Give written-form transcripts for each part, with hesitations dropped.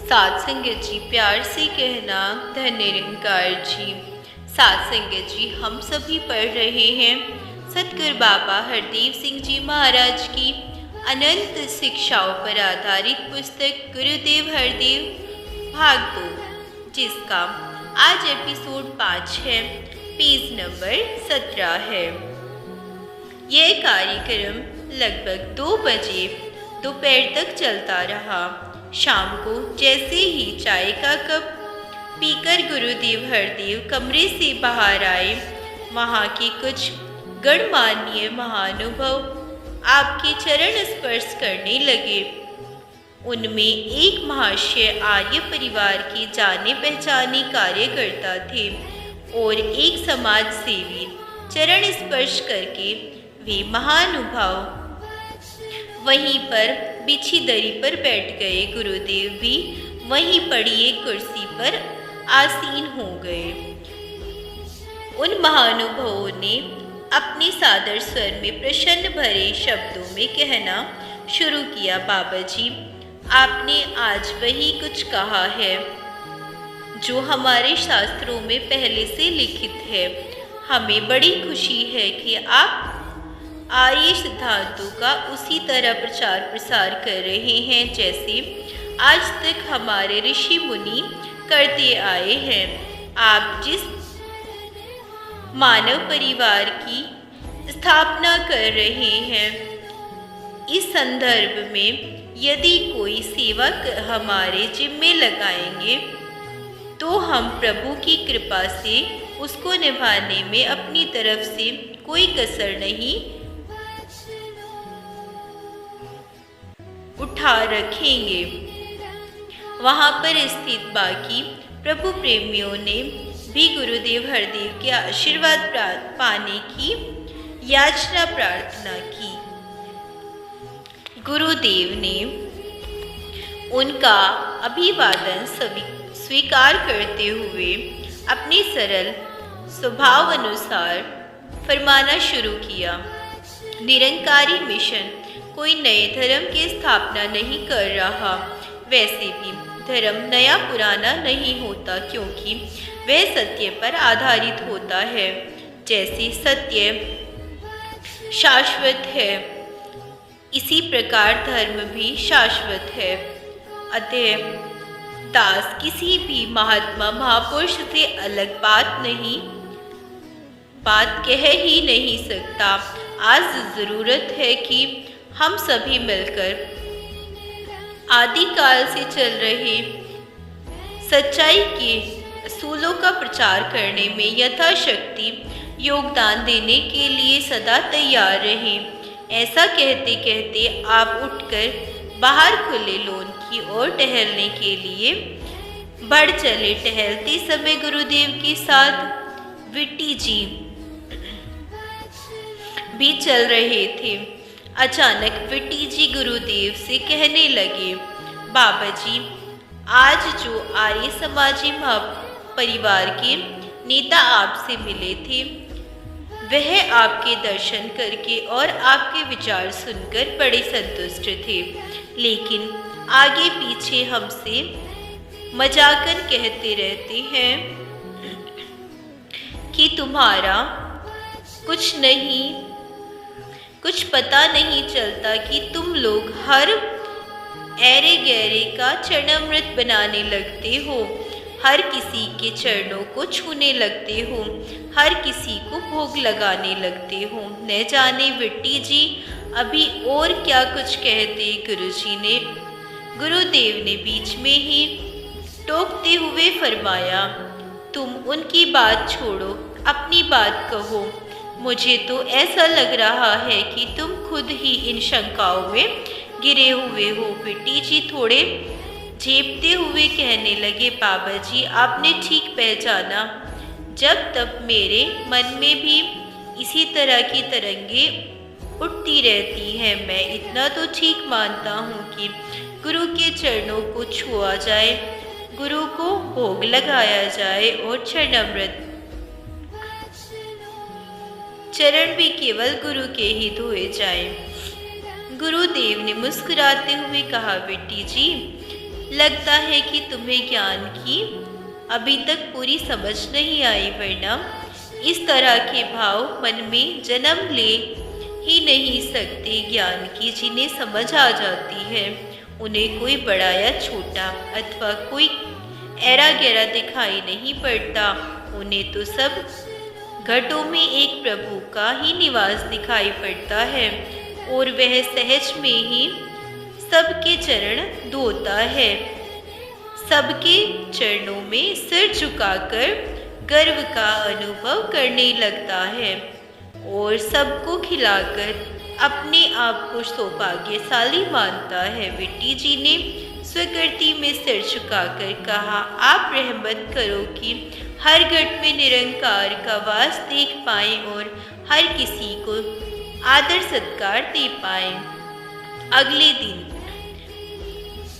साध संगत जी प्यार से कहना धन निरंकार जी। साध संगत जी हम सभी पढ़ रहे हैं सतगुरु बाबा हरदेव सिंह जी महाराज की अनंत शिक्षाओं पर आधारित पुस्तक गुरुदेव हरदेव भाग 2, जिसका आज एपिसोड 5 है, पेज नंबर 17 है। यह कार्यक्रम लगभग 2 बजे दोपहर तक चलता रहा। शाम को जैसे ही चाय का कप पीकर गुरुदेव हरदेव कमरे से बाहर आए, वहाँ के कुछ गणमान्य महानुभाव आपके चरण स्पर्श करने लगे। उनमें एक महाशय आर्य परिवार के जाने पहचाने कार्यकर्ता थे और एक समाज सेवी। चरण स्पर्श करके वे महानुभाव वहीं पर बिछी दरी पर बैठ गए। गुरुदेव भी वहीं पड़ी एक कुर्सी पर आसीन हो गए। उन महानुभावों ने अपने सादर स्वर में प्रसन्न भरे शब्दों में कहना शुरू किया, बाबा जी, आपने आज वही कुछ कहा है जो हमारे शास्त्रों में पहले से लिखित है। हमें बड़ी खुशी है कि आप आर्य सिद्धांतों का उसी तरह प्रचार प्रसार कर रहे हैं जैसे आज तक हमारे ऋषि मुनि करते आए हैं। आप जिस मानव परिवार की स्थापना कर रहे हैं, इस संदर्भ में यदि कोई सेवा हमारे जिम्मे लगाएंगे तो हम प्रभु की कृपा से उसको निभाने में अपनी तरफ से कोई कसर नहीं उठा रखेंगे। वहाँ पर स्थित बाकी प्रभु प्रेमियों ने भी गुरुदेव हरदेव के आशीर्वाद पाने की याचना प्रार्थना की। गुरुदेव ने उनका अभिवादन स्वीकार करते हुए अपने सरल स्वभाव अनुसार फरमाना शुरू किया, निरंकारी मिशन कोई नए धर्म की स्थापना नहीं कर रहा। वैसे भी धर्म नया पुराना नहीं होता, क्योंकि वह सत्य पर आधारित होता है। जैसे सत्य शाश्वत है, इसी प्रकार धर्म भी शाश्वत है। अतः दास किसी भी महात्मा महापुरुष से अलग बात कह ही नहीं सकता। आज जरूरत है कि हम सभी मिलकर आदिकाल से चल रहे सच्चाई के असूलों का प्रचार करने में यथाशक्ति योगदान देने के लिए सदा तैयार रहें। ऐसा कहते कहते आप उठकर बाहर खुले लॉन की ओर टहलने के लिए बढ़ चले। टहलते समय गुरुदेव के साथ विट्टी जी भी चल रहे थे। अचानक विट्टी जी गुरुदेव से कहने लगे, बाबा जी, आज जो आर्य समाजी परिवार के नेता आपसे मिले थे, वह आपके दर्शन करके और आपके विचार सुनकर बड़े संतुष्ट थे, लेकिन आगे पीछे हमसे मजाकन कहते रहते हैं कि तुम्हारा कुछ पता नहीं चलता कि तुम लोग हर ऐरे गहरे का चरणामृत बनाने लगते हो, हर किसी के चरणों को छूने लगते हो, हर किसी को भोग लगाने लगते हो। न जाने विट्टी जी अभी और क्या कुछ कहते। गुरुदेव ने बीच में ही टोकते हुए फरमाया, तुम उनकी बात छोड़ो, अपनी बात कहो। मुझे तो ऐसा लग रहा है कि तुम खुद ही इन शंकाओं में गिरे हुए हो। विट्टी जी थोड़े झेपते हुए कहने लगे, बाबा जी, आपने ठीक पहचाना। जब तब मेरे मन में भी इसी तरह की तरंगे उठती रहती हैं। मैं इतना तो ठीक मानता हूँ कि गुरु के चरणों को छुआ जाए, गुरु को भोग लगाया जाए और चरण भी केवल गुरु के ही धोए जाएं। गुरुदेव ने मुस्कुराते हुए कहा, बेटी जी, लगता है कि तुम्हें ज्ञान की अभी तक पूरी समझ नहीं आई, वरना इस तरह के भाव मन में जन्म ले ही नहीं सकते। ज्ञान की जिन्हें समझ आ जाती है, उन्हें कोई बड़ा या छोटा अथवा कोई ऐरा गहरा दिखाई नहीं पड़ता। उन्हें तो सब घटों में एक प्रभु का ही निवास दिखाई पड़ता है, और वह सहज में ही सबके चरण धोता है, सबके चरणों में सिर झुकाकर गर्व का अनुभव करने लगता है, और सबको खिलाकर अपने आप को सौभाग्यशाली मानता है। विट्टी जी ने स्वीकृति में सिर झुकाकर कहा, आप रहमत करो कि हर घट में निरंकार का वास देख पाएं और हर किसी को आदर सत्कार दे पाएं। अगले दिन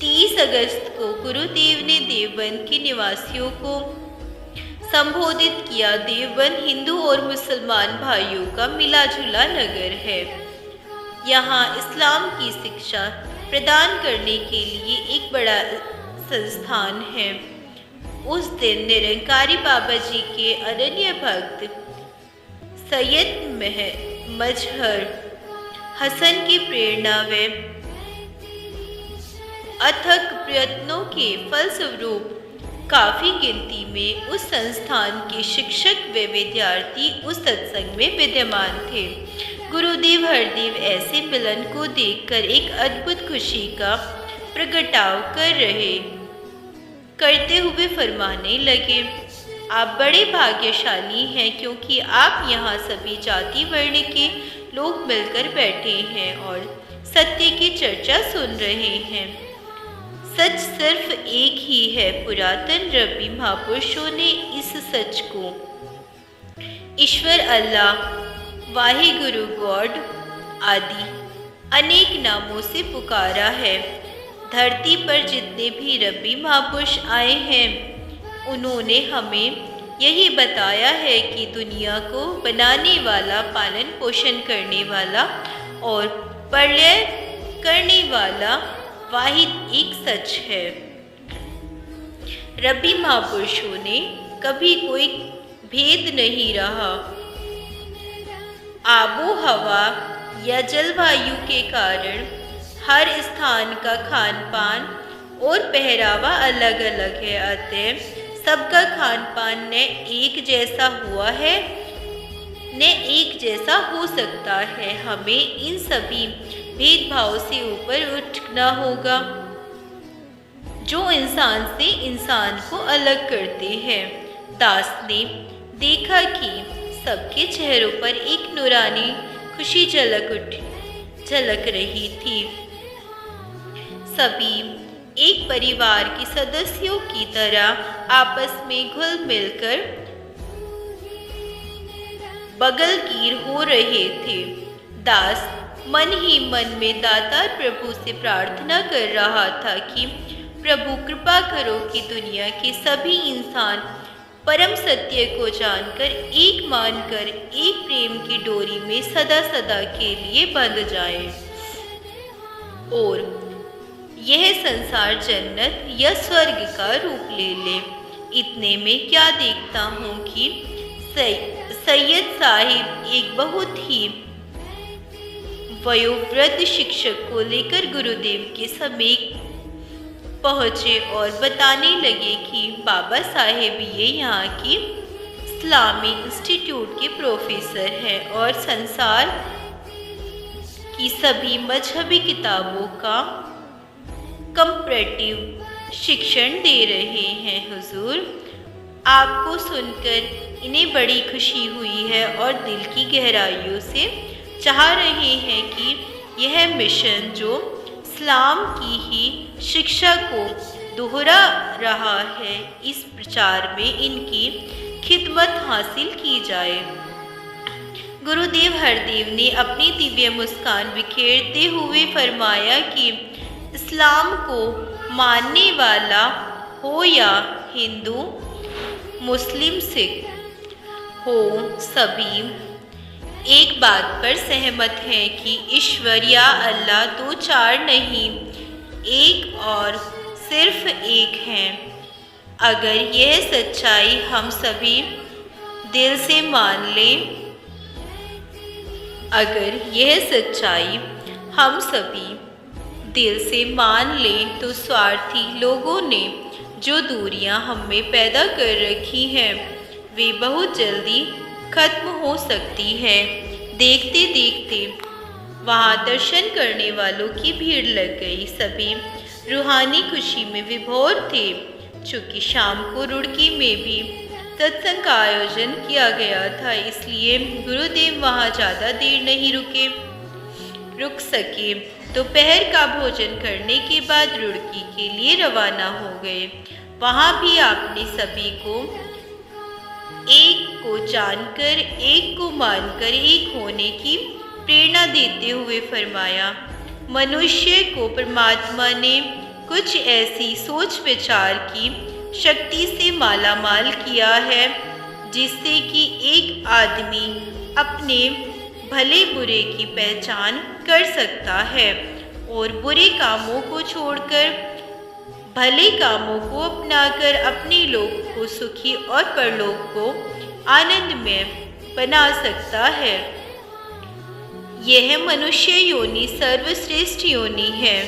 30 अगस्त को गुरुदेव ने देवबंद के निवासियों को संबोधित किया। देवबंद हिंदू और मुसलमान भाइयों का मिला जुला नगर है। यहाँ इस्लाम की शिक्षा प्रदान करने के लिए एक बड़ा संस्थान है। उस दिन निरंकारी बाबा जी के अनन्य भक्त सैयद मजहर हसन की प्रेरणा व अथक प्रयत्नों के फलस्वरूप काफी गिनती में उस संस्थान के शिक्षक व विद्यार्थी उस सत्संग में विद्यमान थे। गुरुदेव हरदेव ऐसे मिलन को देखकर एक अद्भुत खुशी का प्रगटाव करते हुए फरमाने लगे, आप बड़े भाग्यशाली हैं, क्योंकि आप यहाँ सभी जाति वर्ण के लोग मिलकर बैठे हैं और सत्य की चर्चा सुन रहे हैं। सच सिर्फ एक ही है। पुरातन रब्बी महापुरुषों ने इस सच को ईश्वर, अल्लाह, वाहिगुरु, गॉड आदि अनेक नामों से पुकारा है। धरती पर जितने भी रब्बी महापुरुष आए हैं, उन्होंने हमें यही बताया है कि दुनिया को बनाने वाला, पालन पोषण करने वाला और प्रलय करने वाला वाहिद एक सच है। रब्बी महापुरुषों ने कभी कोई भेद नहीं रहा। आबो हवा या जलवायु के कारण हर स्थान का खान पान और पहरावा अलग अलग है। अतः सबका खान पान न एक जैसा हुआ है न एक जैसा हो सकता है। हमें इन सभी भेदभाव से ऊपर उठना होगा जो इंसान से इंसान को अलग करते हैं। दास ने देखा कि सबके चेहरों पर एक नूरानी खुशी झलक रही थी। सभी एक परिवार के सदस्यों की तरह आपस में घुल मिलकर बगलगीर हो रहे थे। दास मन ही मन में दातार प्रभु से प्रार्थना कर रहा था कि प्रभु कृपा करो कि दुनिया के सभी इंसान परम सत्य को जानकर, एक मानकर, एक प्रेम की डोरी में सदा सदा के लिए बंध जाए और यह संसार जन्नत या स्वर्ग का रूप ले ले। इतने में क्या देखता हूँ कि सैयद साहिब एक बहुत ही वयोवृद्ध शिक्षक को लेकर गुरुदेव के समीप पहुँचे और बताने लगे कि बाबा साहेब ये यहाँ की इस्लामी इंस्टीट्यूट के प्रोफेसर हैं और संसार की सभी मजहबी किताबों का कंपैरेटिव शिक्षण दे रहे हैं। हुजूर, आपको सुनकर इन्हें बड़ी खुशी हुई है और दिल की गहराइयों से चाह रहे हैं कि यह मिशन जो इस्लाम की ही शिक्षा को दोहरा रहा है, इस प्रचार में इनकी खिदमत हासिल की जाए। गुरुदेव हरदेव ने अपनी दिव्य मुस्कान बिखेरते हुए फरमाया कि इस्लाम को मानने वाला हो या हिंदू, मुस्लिम, सिख हो, सभी एक बात पर सहमत हैं कि ईश्वर या अल्लाह दो चार नहीं, एक और सिर्फ एक हैं। अगर यह सच्चाई हम सभी दिल से मान लें, अगर यह सच्चाई हम सभी दिल से मान लें तो स्वार्थी लोगों ने जो दूरियां हम में पैदा कर रखी हैं वे बहुत जल्दी खत्म हो सकती है। देखते देखते वहाँ दर्शन करने वालों की भीड़ लग गई। सभी रूहानी खुशी में विभोर थे। चूँकि शाम को रुड़की में भी सत्संग का आयोजन किया गया था, इसलिए गुरुदेव वहाँ ज़्यादा देर नहीं रुक सके। दोपहर का भोजन करने के बाद रुड़की के लिए रवाना हो गए। वहाँ भी आपने सभी को एक को जानकर, एक को मानकर एक होने की प्रेरणा देते हुए फरमाया, मनुष्य को परमात्मा ने कुछ ऐसी सोच विचार की शक्ति से मालामाल किया है जिससे कि एक आदमी अपने भले बुरे की पहचान कर सकता है और बुरे कामों को छोड़कर भले कामों को अपनाकर अपने लोक को सुखी और परलोक को आनंदमय बना सकता है। यह मनुष्य योनि सर्वश्रेष्ठ योनि है।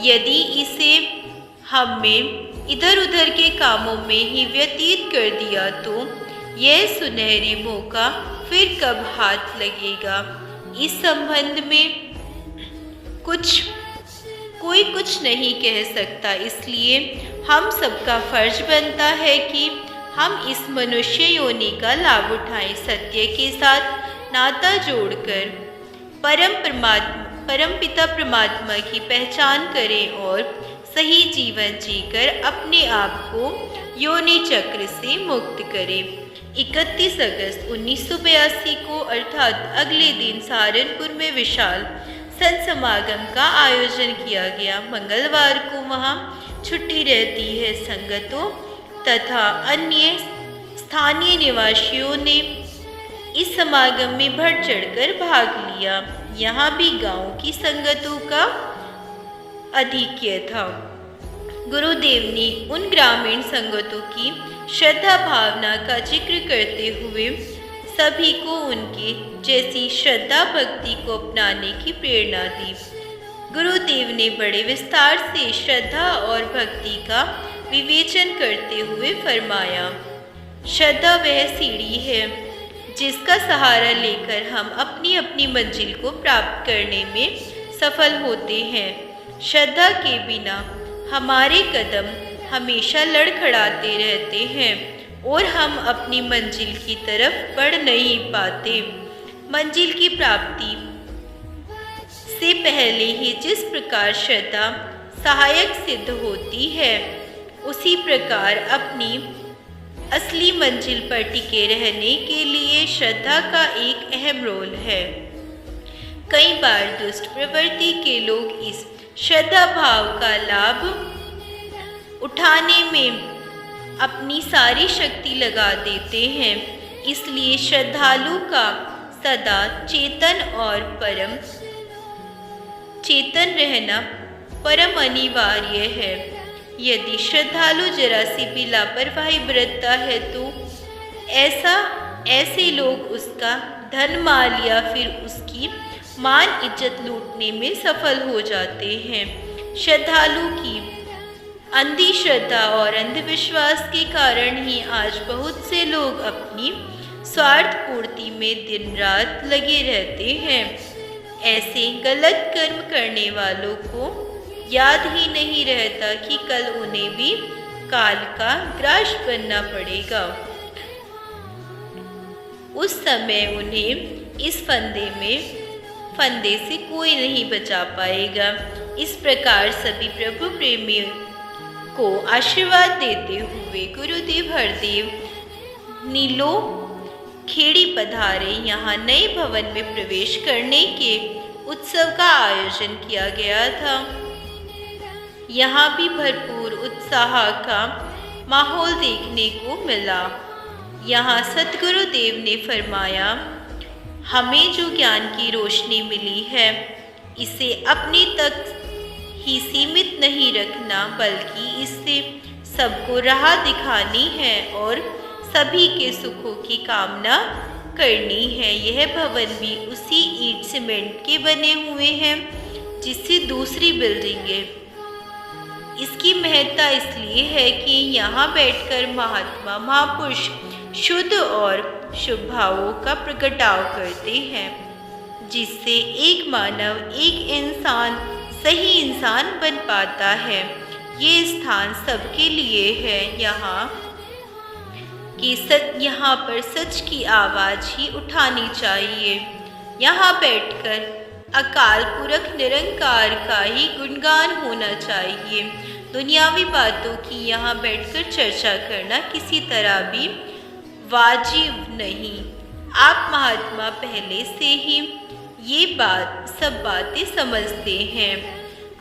यदि इसे हमें इधर उधर के कामों में ही व्यतीत कर दिया तो यह सुनहरी मौका फिर कब हाथ लगेगा। इस संबंध में कोई कुछ नहीं कह सकता, इसलिए हम सबका फर्ज बनता है कि हम इस मनुष्य योनि का लाभ उठाएं। सत्य के साथ नाता जोड़कर परम पिता परमात्मा की पहचान करें और सही जीवन जीकर अपने आप को योनि चक्र से मुक्त करें। 31 अगस्त 1982 को अर्थात अगले दिन सहारनपुर में विशाल संत समागम का आयोजन किया गया। मंगलवार को वहाँ छुट्टी रहती है। संगतों तथा अन्य स्थानीय निवासियों ने इस समागम में बढ़ चढ़कर भाग लिया। यहाँ भी गांव की संगतों का अधिक्य था। गुरुदेव ने उन ग्रामीण संगतों की श्रद्धा भावना का जिक्र करते हुए सभी को उनके जैसी श्रद्धा भक्ति को अपनाने की प्रेरणा दी। गुरुदेव ने बड़े विस्तार से श्रद्धा और भक्ति का विवेचन करते हुए फरमाया, श्रद्धा वह सीढ़ी है जिसका सहारा लेकर हम अपनी अपनी मंजिल को प्राप्त करने में सफल होते हैं। श्रद्धा के बिना हमारे कदम हमेशा लड़खड़ाते रहते हैं और हम अपनी मंजिल की तरफ बढ़ नहीं पाते। मंजिल की प्राप्ति से पहले ही जिस प्रकार श्रद्धा सहायक सिद्ध होती है, उसी प्रकार अपनी असली मंजिल पर टिके रहने के लिए श्रद्धा का एक अहम रोल है। कई बार दुष्ट प्रवृत्ति के लोग इस श्रद्धा भाव का लाभ उठाने में अपनी सारी शक्ति लगा देते हैं। इसलिए श्रद्धालु का सदा चेतन और परम चेतन रहना परम अनिवार्य है। यदि श्रद्धालु जरा सी भी लापरवाही बरतता है तो ऐसे लोग उसका धन माल या फिर उसकी मान इज्जत लूटने में सफल हो जाते हैं। श्रद्धालु की अंधी श्रद्धा और अंधविश्वास के कारण ही आज बहुत से लोग अपनी स्वार्थ पूर्ति में दिन रात लगे रहते हैं। ऐसे गलत कर्म करने वालों को याद ही नहीं रहता कि कल उन्हें भी काल का ग्रास बनना पड़ेगा। उस समय उन्हें इस फंदे से कोई नहीं बचा पाएगा। इस प्रकार सभी प्रभु प्रेमियों को आशीर्वाद देते हुए गुरुदेव हरदेव नीलो खेड़ी पधारे। यहाँ नए भवन में प्रवेश करने के उत्सव का आयोजन किया गया था। यहाँ भी भरपूर उत्साह का माहौल देखने को मिला। यहाँ सतगुरुदेव ने फरमाया, हमें जो ज्ञान की रोशनी मिली है इसे अपने तक ही सीमित नहीं रखना, बल्कि इससे सबको राह दिखानी है और सभी के सुखों की कामना करनी है। यह भवन भी उसी ईंट सीमेंट के बने हुए हैं जिससे दूसरी बिल्डिंगें। इसकी महत्ता इसलिए है कि यहाँ बैठकर महात्मा महापुरुष शुद्ध और शुभ भावों का प्रगटाव करते हैं, जिससे एक मानव, एक इंसान सही इंसान बन पाता है। ये स्थान सबके लिए है। यहाँ पर सच की आवाज़ ही उठानी चाहिए। यहाँ बैठकर अकाल पुरख निरंकार का ही गुणगान होना चाहिए। दुनियावी बातों की यहाँ बैठकर चर्चा करना किसी तरह भी वाजिब नहीं। आप महात्मा पहले से ही ये सब बातें समझते हैं।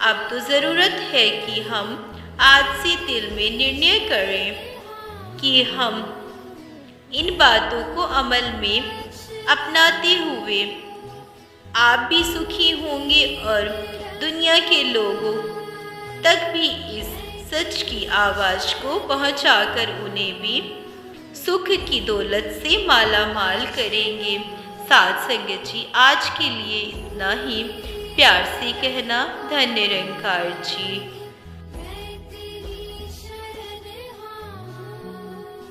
अब तो ज़रूरत है कि हम आज से दिल में निर्णय करें कि हम इन बातों को अमल में अपनाते हुए आप भी सुखी होंगे और दुनिया के लोगों तक भी इस सच की आवाज़ को पहुंचाकर उन्हें भी सुख की दौलत से माला माल करेंगे। साथ संगत जी, आज के लिए इतना ही। प्यार से कहना, धन्य निरंकार जी।